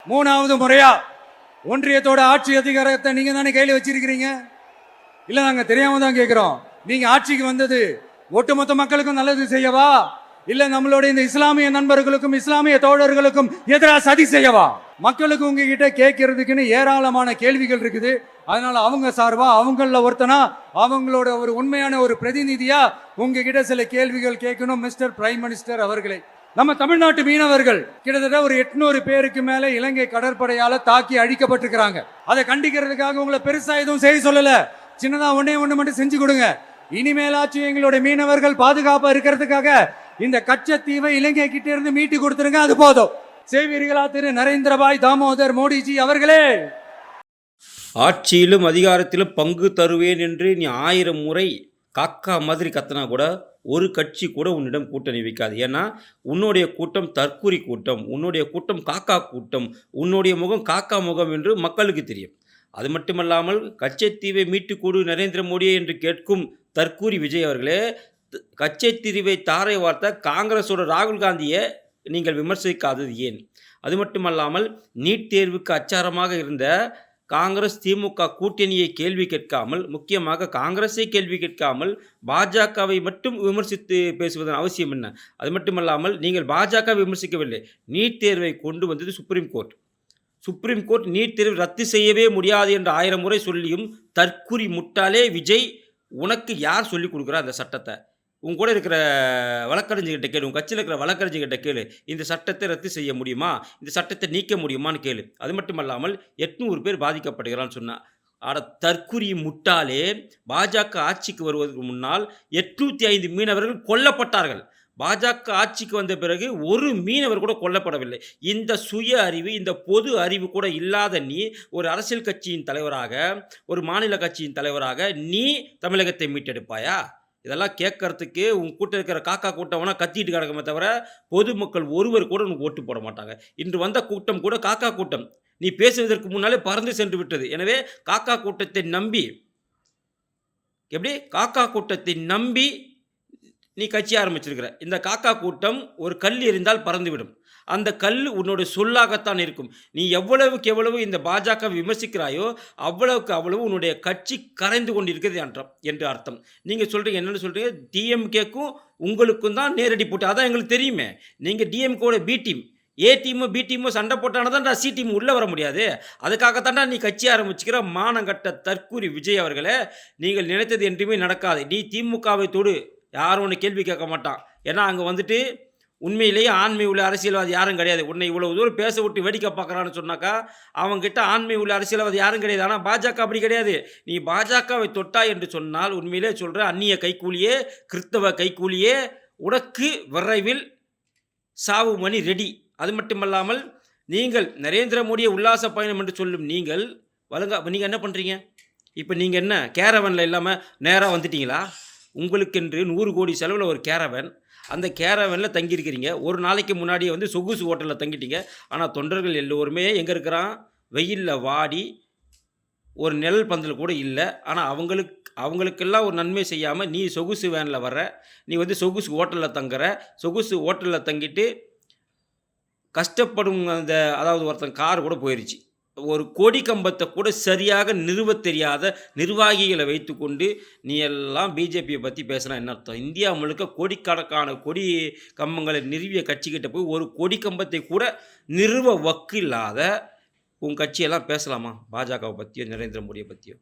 மூணாவது முறையா ஒன்றியத்தோட ஆட்சி அதிகாரத்தை நீங்க தானே கையில் வச்சிருக்கிறீங்க. இல்ல நாங்க தெரியாம தான் கேட்கிறோம். நீங்க ஆட்சிக்கு வந்தது ஒட்டுமொத்த மக்களுக்கும் நல்லது செய்யவா, இல்ல நம்மளுடைய இந்த இஸ்லாமிய நண்பர்களுக்கும் இஸ்லாமிய தோழர்களுக்கும் எதிராக சதி செய்யவா? மக்களுக்கு உங்ககிட்ட கேட்கறதுக்குன்னு ஏராளமான கேள்விகள் இருக்குது. அதனால அவங்க சார்பா அவங்கள ஒருத்தனா அவங்களோட ஒரு உண்மையான ஒரு பிரதிநிதியா உங்ககிட்ட சில கேள்விகள் கேட்கணும். மிஸ்டர் பிரைம் மினிஸ்டர் அவர்களே, நம்ம தமிழ்நாட்டு மீனவர்கள் கிட்டத்தட்ட ஒரு 800 பேருக்கு மேல இலங்கை கடற்படையால தாக்கி அழிக்கப்பட்டிருக்கிறாங்க. அதை கண்டிக்கிறதுக்காக உங்களை பெருசா எதுவும் செய்ய சொல்லல, சின்னதா ஒண்ணே ஒண்ணு மட்டும் செஞ்சு கொடுங்க. இனிமேலாச்சும் எங்களுடைய மீனவர்கள் பாதுகாப்பா இருக்கிறதுக்காக இந்த கச்சத்தீவை இலங்கை கிட்ட இருந்து மீட்டு கொடுத்துருங்க, அது போதும். செய்வீர்களா திரு நரேந்திரபாய் தாமோதர் மோடிஜி அவர்களே? ஆட்சியிலும் அதிகாரத்திலும் பங்கு தருவேன் என்று நீ 1000 முறை காக்கா மாதிரி கத்தினா கூட ஒரு கட்சி கூட உன்னிடம் கூட்டணி வைக்காது. ஏன்னா உன்னுடைய கூட்டம் தற்கூரி கூட்டம், உன்னுடைய கூட்டம் காக்கா கூட்டம், உன்னுடைய முகம் காக்கா முகம் என்று மக்களுக்கு தெரியும். அது மட்டுமல்லாமல் கச்சத்தீவை மீட்டு கொடு நரேந்திர மோடியே என்று கேட்கும் தற்கூரி விஜய் அவர்களே, கச்சத்தீவை தாரை வார்த்த காங்கிரஸோட ராகுல் காந்தியை நீங்கள் விமர்சிக்காதது ஏன்? அது மட்டுமல்லாமல் நீட் தேர்வுக்கு அச்சாரமாக இருந்த காங்கிரஸ் திமுக கூட்டணியை கேள்வி கேட்காமல், முக்கியமாக காங்கிரஸை கேள்வி கேட்காமல் பாஜகவை மட்டும் விமர்சித்து பேசுவதன் அவசியம் என்ன? அது மட்டுமல்லாமல் நீங்கள் பாஜக விமர்சிக்கவில்லை, நீட் தேர்வை கொண்டு வந்தது supreme court. Supreme court NEET தேர்வை ரத்து செய்யவே முடியாது என்று 1000 முறை சொல்லியும் தற்குறி முட்டாளே விஜய், உனக்கு யார் சொல்லிக் கொடுக்குறா அந்த சட்டத்தை? உங்க கூட இருக்கிற வழக்கறிஞர்கிட்ட கேளு, உங்கள் கட்சியில் இருக்கிற வழக்கறிஞர்கிட்ட கேளு, இந்த சட்டத்தை ரத்து செய்ய முடியுமா, இந்த சட்டத்தை நீக்க முடியுமான்னு கேளு. அது மட்டுமல்லாமல் 800 பேர் பாதிக்கப்படுகிறான்னு சொன்னான். ஆட தற்குறி முட்டாளே, பாஜக ஆட்சிக்கு வருவதற்கு முன்னால் 805 மீனவர்கள் கொல்லப்பட்டார்கள். பாஜக ஆட்சிக்கு வந்த பிறகு ஒரு மீனவர் கூட கொல்லப்படவில்லை. இந்த சுய அறிவு, இந்த பொது அறிவு கூட இல்லாத நீ ஒரு அரசியல் கட்சியின் தலைவராக, ஒரு மாநில கட்சியின் தலைவராக நீ தமிழகத்தை மீட்டெடுப்பாயா? இதெல்லாம் கேட்கறதுக்கு உன் கூட்டம் இருக்கிற காக்கா கூட்டம் வேணால் கத்திட்டு கிடக்குமே தவிர பொதுமக்கள் ஒருவர் கூட உனக்கு ஓட்டு போட மாட்டாங்க. இன்று வந்த கூட்டம் கூட காக்கா கூட்டம். நீ பேசுவதற்கு முன்னாலே பறந்து சென்று விட்டது. எனவே காக்கா கூட்டத்தை நம்பி, எப்படி காக்கா கூட்டத்தை நம்பி நீ கட்சி ஆரம்பிச்சிருக்கிற. இந்த காக்கா கூட்டம் ஒரு கல் எறிந்தால் பறந்துவிடும். அந்த கல் உன்னோட சொல்லாகத்தான் இருக்கும். நீ எவ்வளவுக்கு எவ்வளவு இந்த பாஜக விமர்சிக்கிறாயோ அவ்வளவுக்கு அவ்வளவு உன்னுடைய கட்சி கரைந்து கொண்டிருக்கிறது என்று அர்த்தம். நீங்கள் சொல்கிறீங்க, என்னென்னு சொல்கிறீங்க, டிஎம்கேக்கும் உங்களுக்கும் தான் நேரடி போட்டு. அதான் எங்களுக்கு தெரியுமே, நீங்கள் டிஎம்கேவோட பி டீம். ஏ டீமும் பி டீமும் சண்டை போட்டானா தான் சி டீம் உள்ளே வர முடியாது. அதுக்காகத்தாண்டா நீ கட்சி ஆரம்பிச்சுக்கிற மானங்கட்ட தற்கூரி விஜய் அவர்களே. நீங்கள் நினைத்தது என்றுமே நடக்காது. நீ திமுகவை தொடு, யாரும் ஒன்று கேள்வி கேட்க மாட்டான். ஏன்னா அங்கே வந்துட்டு உண்மையிலேயே ஆண்மை உள்ள அரசியல்வாதி யாரும் கிடையாது. உன்னை இவ்வளோ தூரம் பேச விட்டு வேடிக்கை பார்க்குறான்னு சொன்னாக்கா அவங்ககிட்ட ஆண்மை உள்ள அரசியல்வாதி யாரும் கிடையாது. ஆனால் பாஜக அப்படி கிடையாது. நீ பாஜகவை தொட்டா என்று சொன்னால் உண்மையிலே சொல்கிற அந்நிய கைக்கூலியே, கிறிஸ்தவ கைக்கூலியே, உனக்கு விரைவில் சாவு மணி ரெடி. அது மட்டுமல்லாமல் நீங்கள் நரேந்திர மோடியை உல்லாச பயணம் என்று சொல்லும் நீங்கள் நீங்கள் என்ன பண்ணுறீங்க? இப்போ நீங்கள் என்ன கேரவனில் இல்லாமல் நேராக வந்துட்டீங்களா? உங்களுக்கென்று 100 கோடி செலவில் ஒரு கேரவன், அந்த கேரவனில் தங்கியிருக்கிறீங்க. ஒரு நாளைக்கு முன்னாடியே வந்து சொகுசு ஹோட்டலில் தங்கிட்டீங்க. ஆனால் தொண்டர்கள் எல்லோருமே எங்கே இருக்கிறான்? வெயிலில் வாடி ஒரு நிழல் பந்தல் கூட இல்லை. ஆனால் அவங்களுக்கெல்லாம் ஒரு நன்மை செய்யாமல் நீ சொகுசு வேனில் வர்ற, நீ வந்து சொகுசு ஹோட்டலில் தங்குற. சொகுசு ஹோட்டலில் தங்கிட்டு கஷ்டப்படும் அதாவது ஒருத்தன் கார் கூட போயிடுச்சு. ஒரு கொடி கம்பத்தை கூட சரியாக நிறுவ தெரியாத நிர்வாகிகளை வைத்துக்கொண்டு நீ எல்லாம் பிஜேபியை பற்றி பேசுனா என்ன அர்த்தம்? இந்தியா முழுக்க கோடிக்கணக்கான கொடி கம்பங்களை நிறுவிய கட்சிக்கிட்ட போய் ஒரு கொடி கம்பத்தை கூட நிறுவ வக்கு இல்லாத உன் கட்சியெல்லாம் பேசலாமா? பாஜகவை பற்றியோ நரேந்திர மோடியை பற்றியோ?